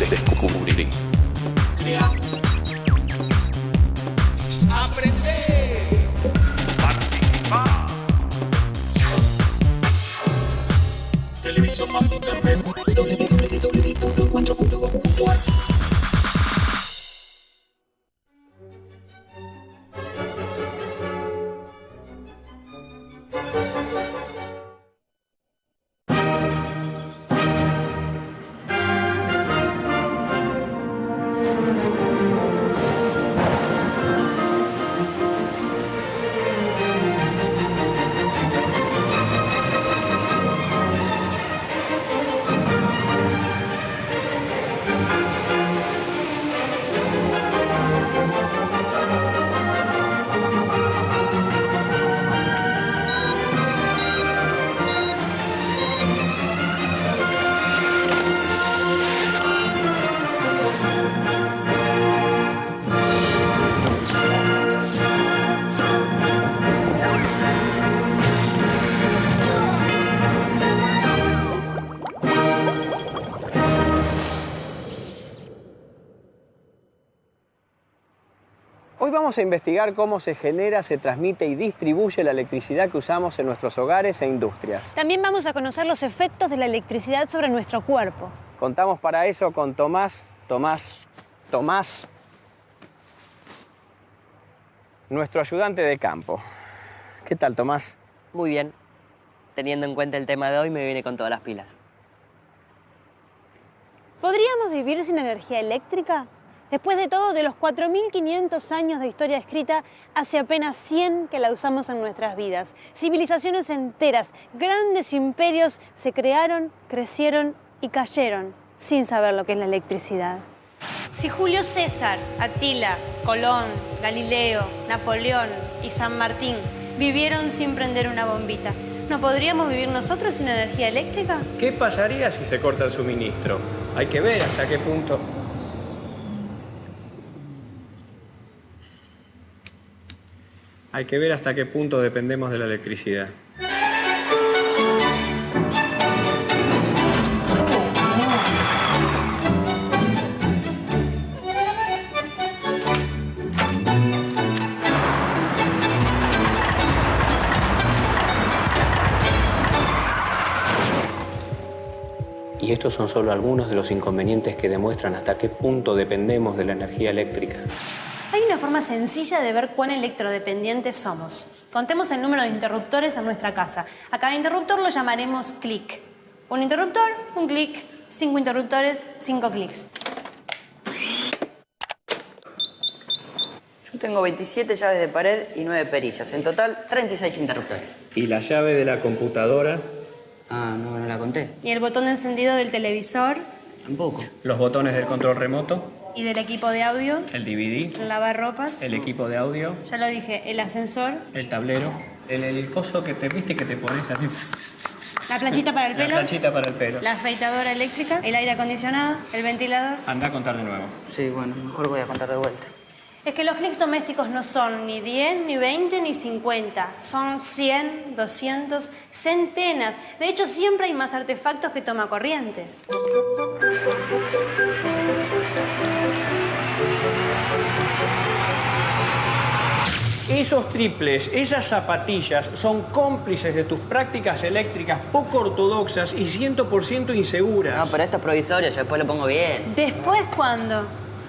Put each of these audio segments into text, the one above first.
Descubrir. Crear. Aprender. Participar. Televisión más internet. www.encuentro.gov.ar. Hoy vamos a investigar cómo se genera, se transmite y distribuye la electricidad que usamos en nuestros hogares e industrias. También vamos a conocer los efectos de la electricidad sobre nuestro cuerpo. Contamos para eso con Tomás, nuestro ayudante de campo. ¿Qué tal, Tomás? Muy bien. Teniendo en cuenta el tema de hoy, me viene con todas las pilas. ¿Podríamos vivir sin energía eléctrica? Después de todo, de los 4.500 años de historia escrita, hace apenas 100 que la usamos en nuestras vidas. Civilizaciones enteras, grandes imperios se crearon, crecieron y cayeron sin saber lo que es la electricidad. Si Julio César, Atila, Colón, Galileo, Napoleón y San Martín vivieron sin prender una bombita, ¿no podríamos vivir nosotros sin energía eléctrica? ¿Qué pasaría si se corta el suministro? Hay que ver hasta qué punto... Hay que ver hasta qué punto dependemos de la electricidad. Y estos son solo algunos de los inconvenientes que demuestran hasta qué punto dependemos de la energía eléctrica. Hay una forma sencilla de ver cuán electrodependientes somos. Contemos el número de interruptores en nuestra casa. A cada interruptor lo llamaremos clic. Un interruptor, un clic. 5 interruptores, 5 clics. Yo tengo 27 llaves de pared y 9 perillas. En total, 36 interruptores. ¿Y la llave de la computadora? Ah, no la conté. ¿Y el botón de encendido del televisor? Tampoco. ¿Los botones del control remoto? ¿Y del equipo de audio? ¿El DVD? ¿El lavarropas? ¿El equipo de audio? Ya lo dije, el ascensor. ¿El tablero? ¿El coso que te viste que te pones así? ¿La planchita para el pelo? La planchita para el pelo. ¿La afeitadora eléctrica? ¿El aire acondicionado? ¿El ventilador? Anda a contar de nuevo. Sí, bueno, mejor voy a contar de vuelta. Es que los clics domésticos no son ni 10, ni 20, ni 50. Son 100, 200, centenas. De hecho, siempre hay más artefactos que tomacorrientes. Esos triples, esas zapatillas, son cómplices de tus prácticas eléctricas poco ortodoxas y 100% inseguras. No, pero esto es provisorio, yo después lo pongo bien. ¿Después cuándo?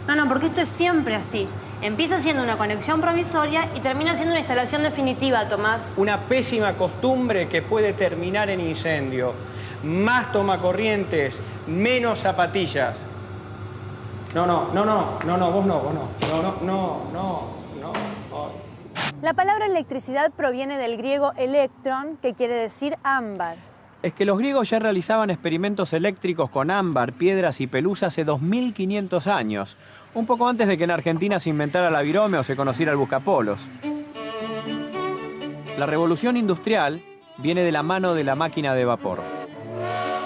No, porque esto es siempre así. Empieza siendo una conexión provisoria y termina siendo una instalación definitiva, Tomás. Una pésima costumbre que puede terminar en incendio. Más tomacorrientes, menos zapatillas. No, vos no. La palabra electricidad proviene del griego electron, que quiere decir ámbar. Es que los griegos ya realizaban experimentos eléctricos con ámbar, piedras y pelusa hace 2500 años. Un poco antes de que en Argentina se inventara la virome o se conociera el buscapolos. La revolución industrial viene de la mano de la máquina de vapor.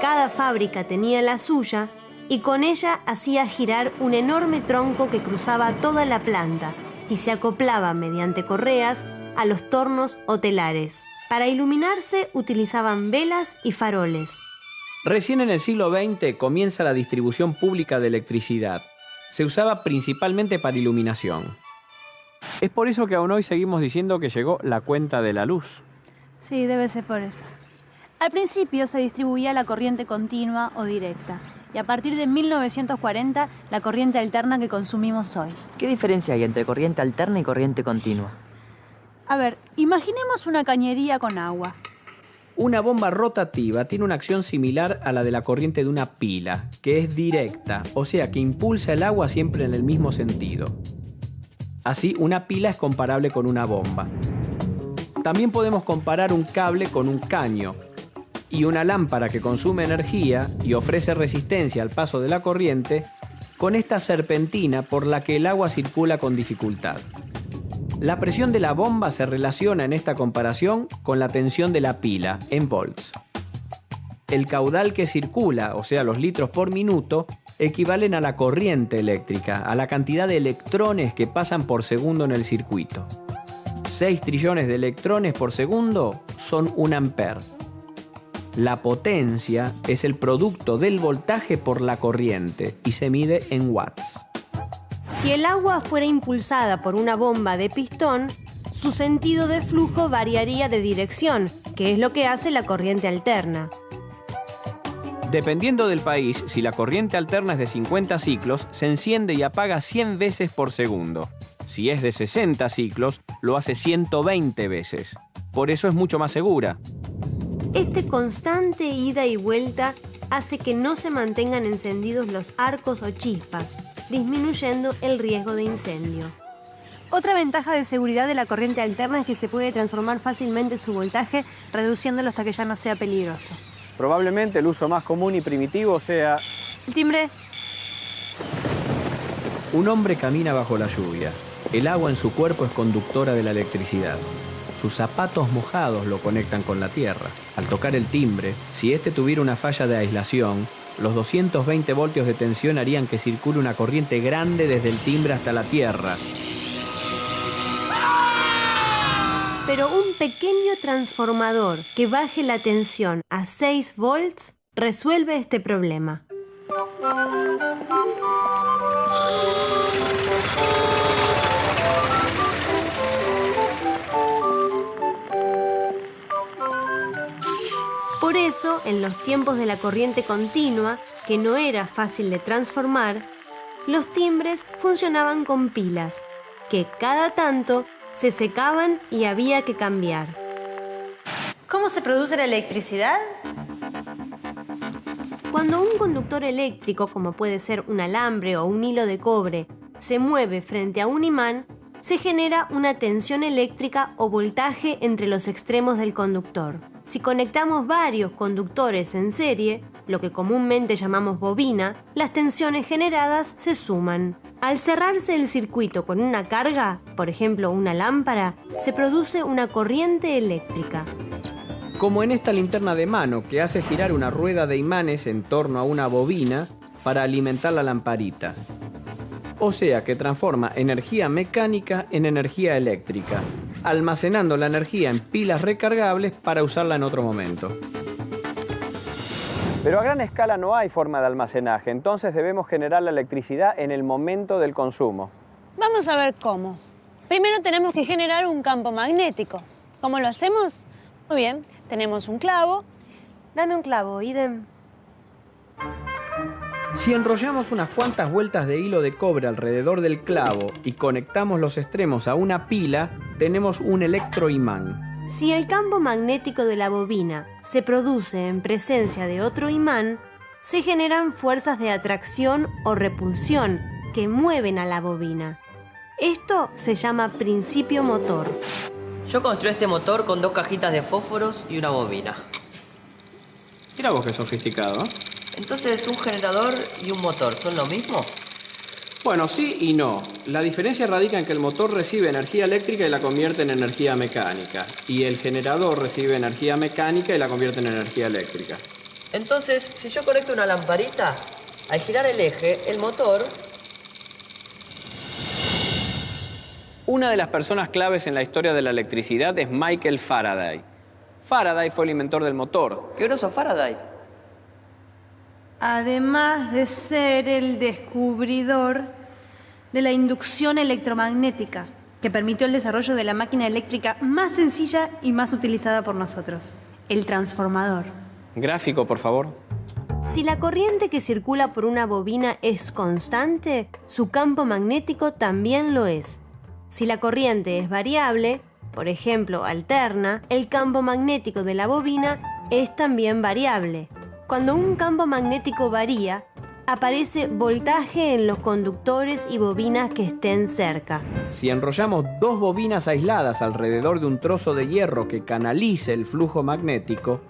Cada fábrica tenía la suya y con ella hacía girar un enorme tronco que cruzaba toda la planta y se acoplaba mediante correas a los tornos o telares. Para iluminarse utilizaban velas y faroles. Recién en el siglo XX comienza la distribución pública de electricidad. Se usaba principalmente para iluminación. Es por eso que aún hoy seguimos diciendo que llegó la cuenta de la luz. Sí, debe ser por eso. Al principio se distribuía la corriente continua o directa. Y a partir de 1940, la corriente alterna que consumimos hoy. ¿Qué diferencia hay entre corriente alterna y corriente continua? A ver, imaginemos una cañería con agua. Una bomba rotativa tiene una acción similar a la de la corriente de una pila, que es directa, o sea que impulsa el agua siempre en el mismo sentido. Así, una pila es comparable con una bomba. También podemos comparar un cable con un caño, y una lámpara que consume energía y ofrece resistencia al paso de la corriente con esta serpentina por la que el agua circula con dificultad. La presión de la bomba se relaciona en esta comparación con la tensión de la pila, en volts. El caudal que circula, o sea, los litros por minuto, equivalen a la corriente eléctrica, a la cantidad de electrones que pasan por segundo en el circuito. 6 trillones de electrones por segundo son 1 ampere. La potencia es el producto del voltaje por la corriente y se mide en watts. Si el agua fuera impulsada por una bomba de pistón, su sentido de flujo variaría de dirección, que es lo que hace la corriente alterna. Dependiendo del país, si la corriente alterna es de 50 ciclos, se enciende y apaga 100 veces por segundo. Si es de 60 ciclos, lo hace 120 veces. Por eso es mucho más segura. Este constante ida y vuelta hace que no se mantengan encendidos los arcos o chispas, disminuyendo el riesgo de incendio. Otra ventaja de seguridad de la corriente alterna es que se puede transformar fácilmente su voltaje, reduciéndolo hasta que ya no sea peligroso. Probablemente el uso más común y primitivo sea... El timbre. Un hombre camina bajo la lluvia. El agua en su cuerpo es conductora de la electricidad. Sus zapatos mojados lo conectan con la tierra. Al tocar el timbre, si este tuviera una falla de aislación, los 220 voltios de tensión harían que circule una corriente grande desde el timbre hasta la tierra. Pero un pequeño transformador que baje la tensión a 6 volts resuelve este problema. Por eso, en los tiempos de la corriente continua, que no era fácil de transformar, los timbres funcionaban con pilas, que cada tanto se secaban y había que cambiar. ¿Cómo se produce la electricidad? Cuando un conductor eléctrico, como puede ser un alambre o un hilo de cobre, se mueve frente a un imán, se genera una tensión eléctrica o voltaje entre los extremos del conductor. Si conectamos varios conductores en serie, lo que comúnmente llamamos bobina, las tensiones generadas se suman. Al cerrarse el circuito con una carga, por ejemplo una lámpara, se produce una corriente eléctrica. Como en esta linterna de mano que hace girar una rueda de imanes en torno a una bobina para alimentar la lamparita. O sea que transforma energía mecánica en energía eléctrica, almacenando la energía en pilas recargables para usarla en otro momento. Pero a gran escala no hay forma de almacenaje, entonces debemos generar la electricidad en el momento del consumo. Vamos a ver cómo. Primero tenemos que generar un campo magnético. ¿Cómo lo hacemos? Muy bien, tenemos un clavo. Dame un clavo, Idem. Si enrollamos unas cuantas vueltas de hilo de cobre alrededor del clavo y conectamos los extremos a una pila, tenemos un electroimán. Si el campo magnético de la bobina se produce en presencia de otro imán, se generan fuerzas de atracción o repulsión que mueven a la bobina. Esto se llama principio motor. Yo construí este motor con 2 cajitas de fósforos y una bobina. Mira vos qué sofisticado, ¿eh? Entonces, ¿un generador y un motor son lo mismo? Bueno, sí y no. La diferencia radica en que el motor recibe energía eléctrica y la convierte en energía mecánica. Y el generador recibe energía mecánica y la convierte en energía eléctrica. Entonces, si yo conecto una lamparita, al girar el eje, el motor... Una de las personas claves en la historia de la electricidad es Michael Faraday. Faraday fue el inventor del motor. ¡Qué groso Faraday! además de ser el descubridor de la inducción electromagnética, que permitió el desarrollo de la máquina eléctrica más sencilla y más utilizada por nosotros, el transformador. Gráfico, por favor. Si la corriente que circula por una bobina es constante, su campo magnético también lo es. Si la corriente es variable, por ejemplo, alterna, el campo magnético de la bobina es también variable. Cuando un campo magnético varía, aparece voltaje en los conductores y bobinas que estén cerca. Si enrollamos dos bobinas aisladas alrededor de un trozo de hierro que canalice el flujo magnético,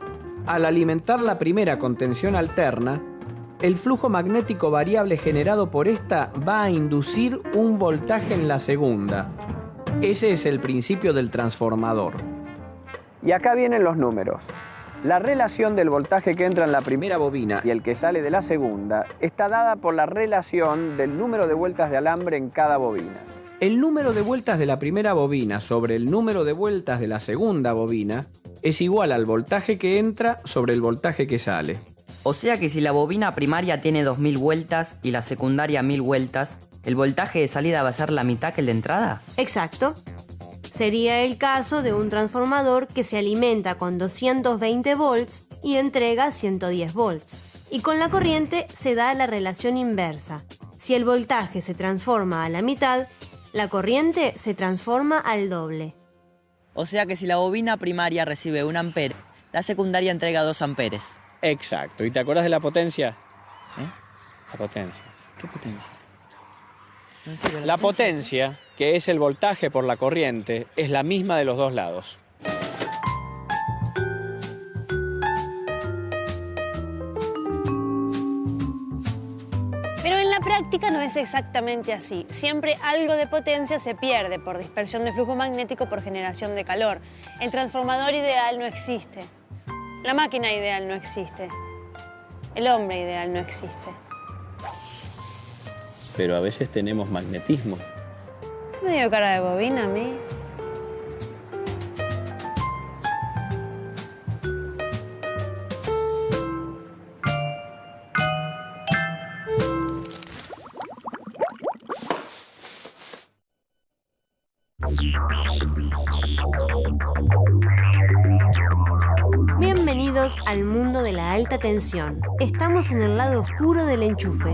al alimentar la primera con tensión alterna, el flujo magnético variable generado por esta va a inducir un voltaje en la segunda. Ese es el principio del transformador. Y acá vienen los números. La relación del voltaje que entra en la primera bobina y el que sale de la segunda está dada por la relación del número de vueltas de alambre en cada bobina. El número de vueltas de la primera bobina sobre el número de vueltas de la segunda bobina es igual al voltaje que entra sobre el voltaje que sale. O sea que si la bobina primaria tiene 2000 vueltas y la secundaria 1000 vueltas, ¿el voltaje de salida va a ser la mitad que el de entrada? Exacto. Sería el caso de un transformador que se alimenta con 220 volts y entrega 110 volts. Y con la corriente se da la relación inversa. Si el voltaje se transforma a la mitad, la corriente se transforma al doble. O sea que si la bobina primaria recibe 1 ampere, la secundaria entrega 2 amperes. Exacto. ¿Y te acordás de la potencia? La potencia. ¿Qué potencia? La potencia, que es el voltaje por la corriente, es la misma de los dos lados. Pero en la práctica no es exactamente así. Siempre algo de potencia se pierde por dispersión de flujo magnético por generación de calor. El transformador ideal no existe. La máquina ideal no existe. El hombre ideal no existe. Pero a veces tenemos magnetismo. Tú me dio cara de bobina a mí. Bienvenidos al mundo de la alta tensión. Estamos en el lado oscuro del enchufe.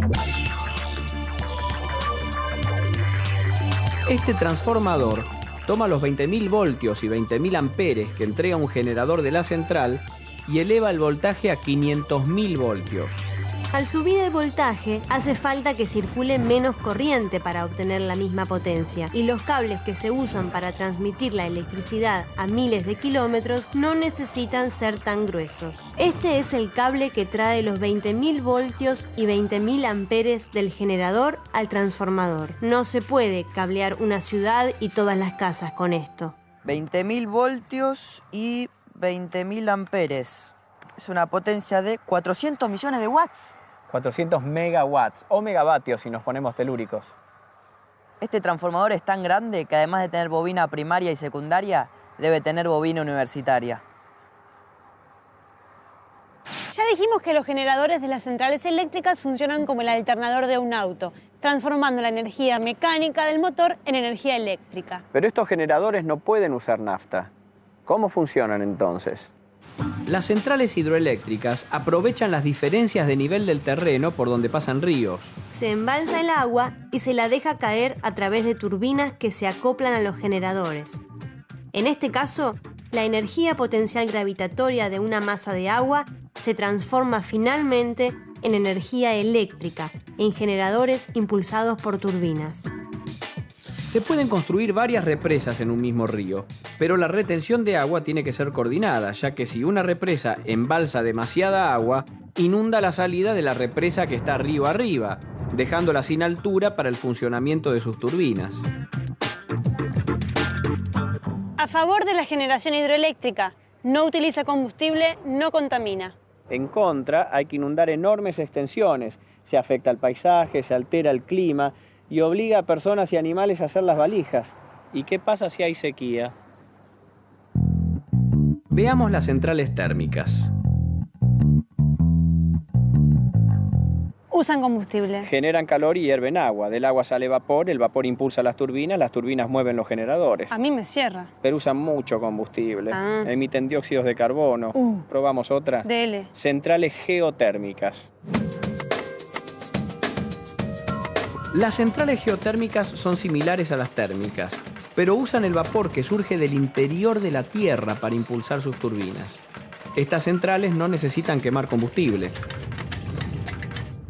Este transformador toma los 20.000 voltios y 20.000 amperes que entrega un generador de la central y eleva el voltaje a 500.000 voltios. Al subir el voltaje, hace falta que circule menos corriente para obtener la misma potencia, y los cables que se usan para transmitir la electricidad a miles de kilómetros no necesitan ser tan gruesos. Este es el cable que trae los 20.000 voltios y 20.000 amperes del generador al transformador. No se puede cablear una ciudad y todas las casas con esto. 20.000 voltios y 20.000 amperes. Es una potencia de 400 millones de watts. 400 megawatts o megavatios si nos ponemos telúricos. Este transformador es tan grande que además de tener bobina primaria y secundaria, debe tener bobina universitaria. Ya dijimos que los generadores de las centrales eléctricas funcionan como el alternador de un auto, transformando la energía mecánica del motor en energía eléctrica. Pero estos generadores no pueden usar nafta. ¿Cómo funcionan entonces? Las centrales hidroeléctricas aprovechan las diferencias de nivel del terreno por donde pasan ríos. Se embalsa el agua y se la deja caer a través de turbinas que se acoplan a los generadores. En este caso, la energía potencial gravitatoria de una masa de agua se transforma finalmente en energía eléctrica en generadores impulsados por turbinas. Se pueden construir varias represas en un mismo río, pero la retención de agua tiene que ser coordinada, ya que si una represa embalsa demasiada agua, inunda la salida de la represa que está río arriba, dejándola sin altura para el funcionamiento de sus turbinas. A favor de la generación hidroeléctrica, no utiliza combustible, no contamina. En contra, hay que inundar enormes extensiones, se afecta al paisaje, se altera el clima y obliga a personas y animales a hacer las valijas. ¿Y qué pasa si hay sequía? Veamos las centrales térmicas. Usan combustible. Generan calor y hierven agua. Del agua sale vapor, el vapor impulsa las turbinas mueven los generadores. A mí me cierra. Pero usan mucho combustible. Ah. Emiten dióxidos de carbono. ¿Probamos otra? Dele. Centrales geotérmicas. Las centrales geotérmicas son similares a las térmicas, pero usan el vapor que surge del interior de la Tierra para impulsar sus turbinas. Estas centrales no necesitan quemar combustible.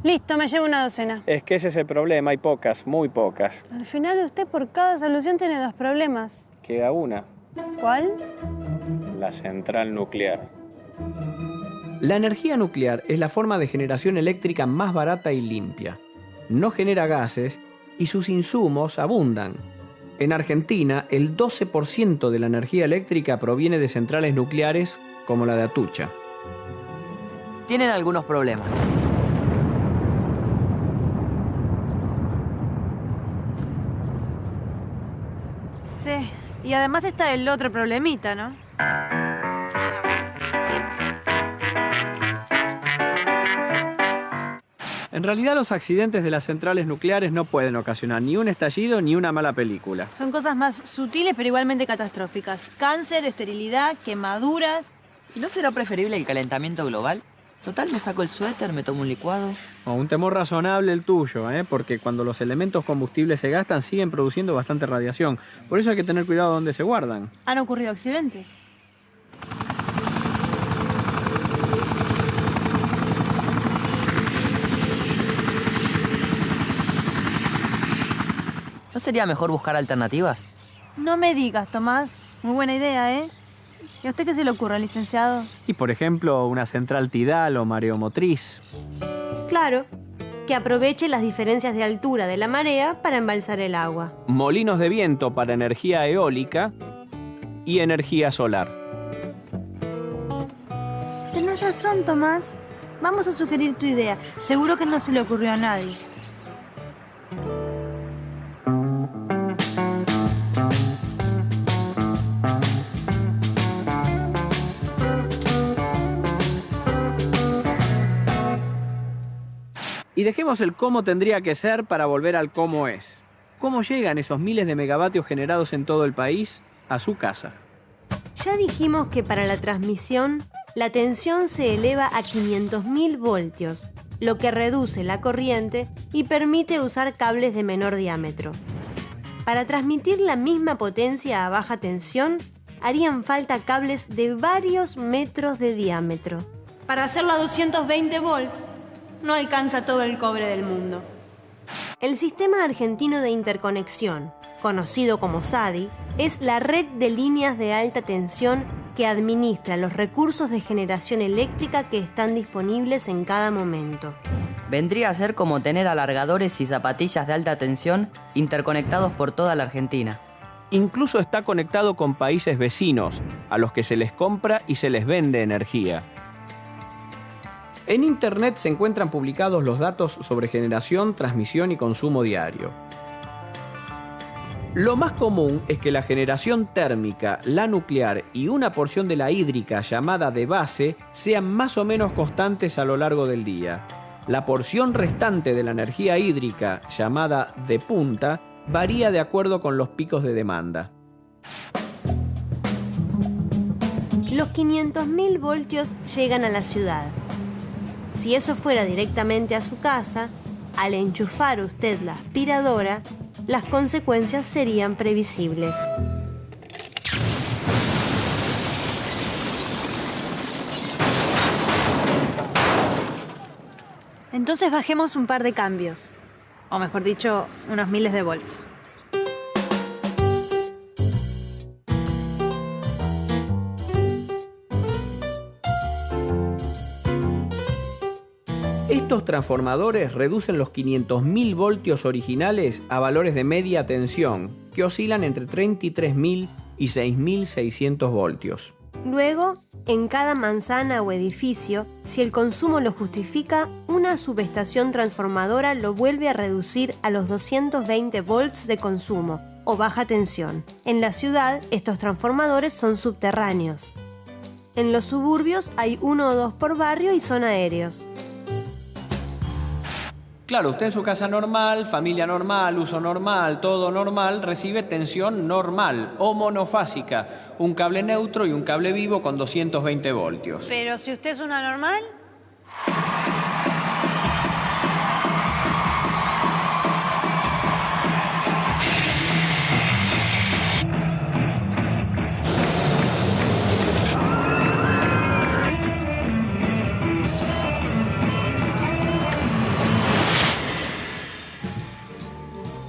Listo, me llevo una docena. Es que ese es el problema, hay pocas, muy pocas. Al final usted por cada solución tiene 2 problemas. Queda una, ¿Cuál? la central nuclear. La energía nuclear es la forma de generación eléctrica más barata y limpia. No genera gases y sus insumos abundan. En Argentina, el 12% de la energía eléctrica proviene de centrales nucleares como la de Atucha. Tienen algunos problemas. Sí, y además está el otro problemita, ¿no? En realidad, los accidentes de las centrales nucleares no pueden ocasionar ni un estallido ni una mala película. Son cosas más sutiles pero igualmente catastróficas. Cáncer, esterilidad, quemaduras. ¿Y no será preferible el calentamiento global? Total, me saco el suéter, me tomo un licuado. Un temor razonable el tuyo, porque cuando los elementos combustibles se gastan siguen produciendo bastante radiación. Por eso hay que tener cuidado donde se guardan. ¿Han ocurrido accidentes? ¿No sería mejor buscar alternativas? No me digas, Tomás. Muy buena idea, ¿eh? ¿Y a usted qué se le ocurre, licenciado? Y por ejemplo, una central tidal o mareomotriz. Claro, que aproveche las diferencias de altura de la marea para embalsar el agua. Molinos de viento para energía eólica y energía solar. Tenés razón, Tomás. Vamos a sugerir tu idea. Seguro que no se le ocurrió a nadie. Y dejemos el cómo tendría que ser para volver al cómo es. ¿Cómo llegan esos miles de megavatios generados en todo el país a su casa? Ya dijimos que para la transmisión, la tensión se eleva a 500.000 voltios, lo que reduce la corriente y permite usar cables de menor diámetro. Para transmitir la misma potencia a baja tensión, harían falta cables de varios metros de diámetro. Para hacerlo a 220 volts, no alcanza todo el cobre del mundo. El Sistema Argentino de Interconexión, conocido como SADI, es la red de líneas de alta tensión que administra los recursos de generación eléctrica que están disponibles en cada momento. Vendría a ser como tener alargadores y zapatillas de alta tensión interconectados por toda la Argentina. Incluso está conectado con países vecinos, a los que se les compra y se les vende energía. En Internet se encuentran publicados los datos sobre generación, transmisión y consumo diario. Lo más común es que la generación térmica, la nuclear y una porción de la hídrica llamada de base sean más o menos constantes a lo largo del día. La porción restante de la energía hídrica, llamada de punta, varía de acuerdo con los picos de demanda. Los 500.000 voltios llegan a la ciudad. Si eso fuera directamente a su casa, al enchufar usted la aspiradora, las consecuencias serían previsibles. Entonces bajemos un par de cambios. O mejor dicho, unos miles de volts. Estos transformadores reducen los 500.000 voltios originales a valores de media tensión, que oscilan entre 33.000 y 6.600 voltios. Luego, en cada manzana o edificio, si el consumo lo justifica, una subestación transformadora lo vuelve a reducir a los 220 volts de consumo o baja tensión. En la ciudad, estos transformadores son subterráneos. En los suburbios hay 1 o 2 por barrio y son aéreos. Claro, usted en su casa normal, familia normal, uso normal, todo normal, recibe tensión normal o monofásica, un cable neutro y un cable vivo con 220 voltios. Pero si usted es una normal...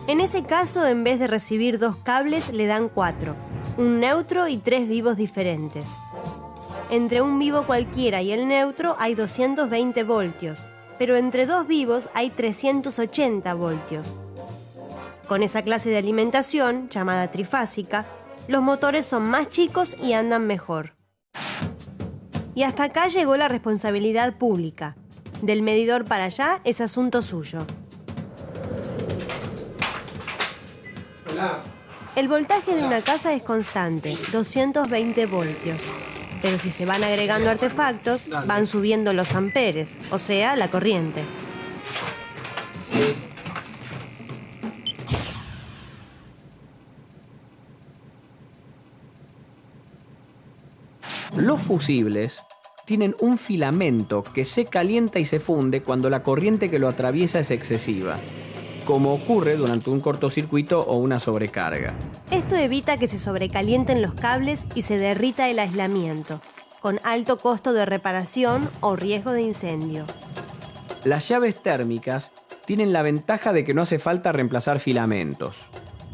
En ese caso, en vez de recibir 2 cables, le dan 4, un neutro y 3 vivos diferentes. Entre un vivo cualquiera y el neutro hay 220 voltios, pero entre 2 vivos hay 380 voltios. Con esa clase de alimentación, llamada trifásica, los motores son más chicos y andan mejor. Y hasta acá llegó la responsabilidad pública. Del medidor para allá es asunto suyo. El voltaje de una casa es constante, 220 voltios. Pero si se van agregando artefactos, van subiendo los amperes, o sea, la corriente. Los fusibles tienen un filamento que se calienta y se funde cuando la corriente que lo atraviesa es excesiva, como ocurre durante un cortocircuito o una sobrecarga. Esto evita que se sobrecalienten los cables y se derrita el aislamiento, con alto costo de reparación o riesgo de incendio. Las llaves térmicas tienen la ventaja de que no hace falta reemplazar filamentos.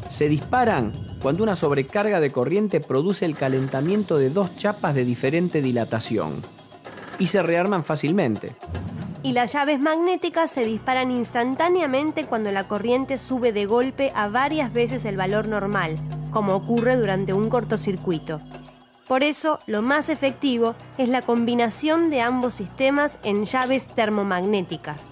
Se disparan cuando una sobrecarga de corriente produce el calentamiento de 2 chapas de diferente dilatación y se rearman fácilmente. Y las llaves magnéticas se disparan instantáneamente cuando la corriente sube de golpe a varias veces el valor normal, como ocurre durante un cortocircuito. Por eso, lo más efectivo es la combinación de ambos sistemas en llaves termomagnéticas.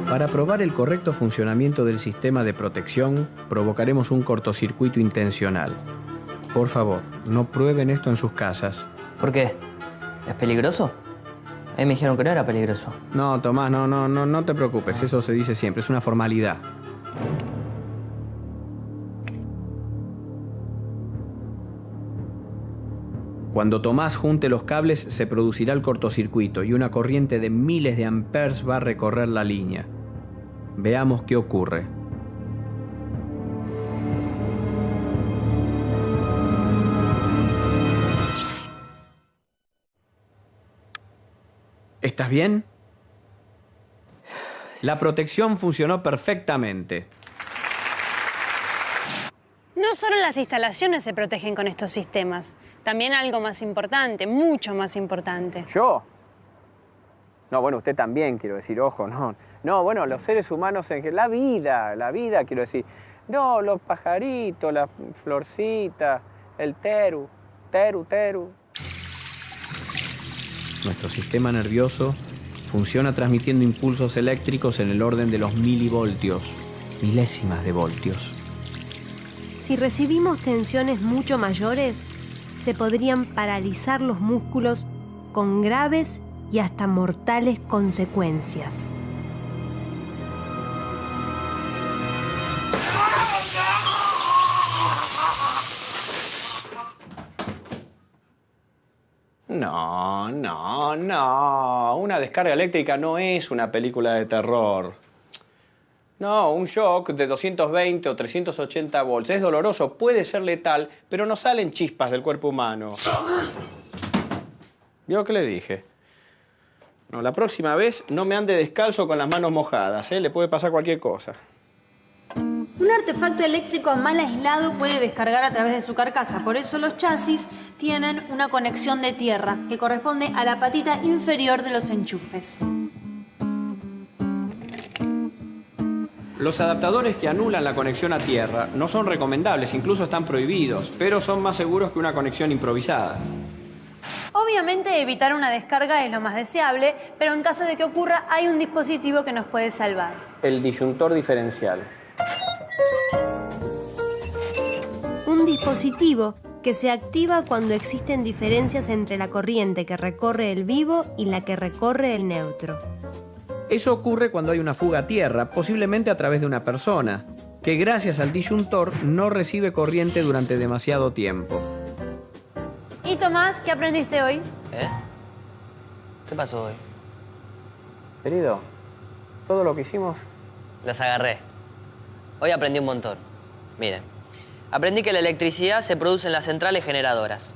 Para probar el correcto funcionamiento del sistema de protección, provocaremos un cortocircuito intencional. Por favor, no prueben esto en sus casas. ¿Por qué? ¿Es peligroso? Me dijeron que no era peligroso. No, Tomás, no te preocupes, eso se dice siempre, es una formalidad. Cuando Tomás junte los cables, se producirá el cortocircuito y una corriente de miles de amperes va a recorrer la línea. Veamos qué ocurre. ¿Estás bien? La protección funcionó perfectamente. No solo las instalaciones se protegen con estos sistemas, también algo más importante, mucho más importante. ¿Yo? No, bueno, usted también, quiero decir, ojo, no. No, bueno, los seres humanos en la vida, quiero decir. No, los pajaritos, las florcitas, el teru. Nuestro sistema nervioso funciona transmitiendo impulsos eléctricos en el orden de los milivoltios, milésimas de voltios. Si recibimos tensiones mucho mayores, se podrían paralizar los músculos con graves y hasta mortales consecuencias. No. Una descarga eléctrica no es una película de terror. No, un shock de 220 o 380 volts es doloroso, puede ser letal, pero no salen chispas del cuerpo humano. ¿Vio qué le dije? No, la próxima vez no me ande descalzo con las manos mojadas, ¿eh? Le puede pasar cualquier cosa. Un artefacto eléctrico mal aislado puede descargar a través de su carcasa. Por eso los chasis tienen una conexión de tierra que corresponde a la patita inferior de los enchufes. Los adaptadores que anulan la conexión a tierra no son recomendables, incluso están prohibidos, pero son más seguros que una conexión improvisada. Obviamente evitar una descarga es lo más deseable, pero en caso de que ocurra hay un dispositivo que nos puede salvar. El disyuntor diferencial. Un dispositivo que se activa cuando existen diferencias entre la corriente que recorre el vivo y la que recorre el neutro. Eso ocurre cuando hay una fuga a tierra, posiblemente a través de una persona, que gracias al disyuntor no recibe corriente durante demasiado tiempo. ¿Y Tomás, qué aprendiste hoy? ¿Qué pasó hoy? Querido, todo lo que hicimos... Las agarré. Hoy aprendí un montón. Miren, aprendí que la electricidad se produce en las centrales generadoras.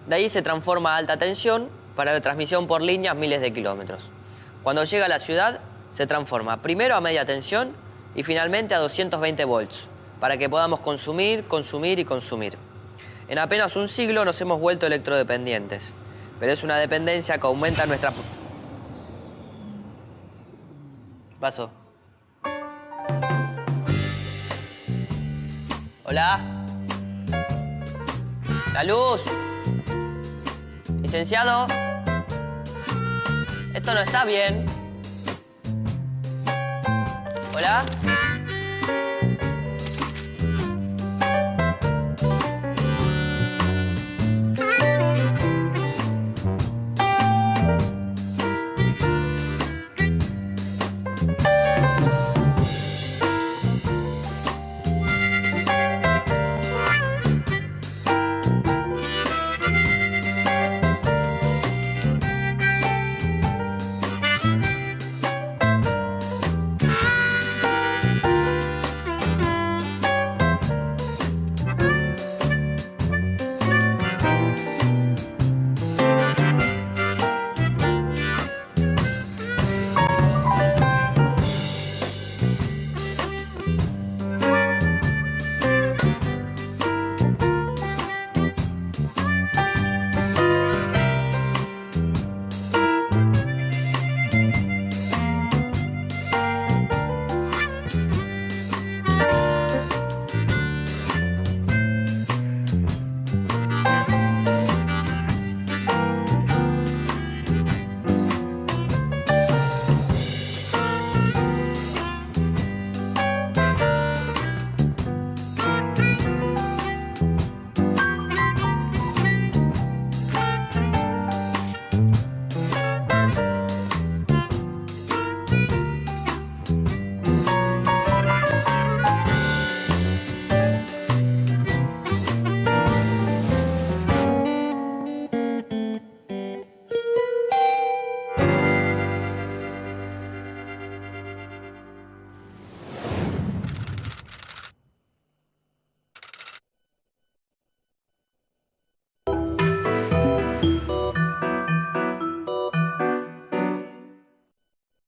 De ahí se transforma a alta tensión para la transmisión por líneas miles de kilómetros. Cuando llega a la ciudad, se transforma primero a media tensión y finalmente a 220 volts, para que podamos consumir, consumir y consumir. En apenas un siglo nos hemos vuelto electrodependientes, pero es una dependencia que aumenta nuestra... ¿Qué pasó? ¿Hola? ¿La luz? ¿Licenciado? Esto no está bien. ¿Hola?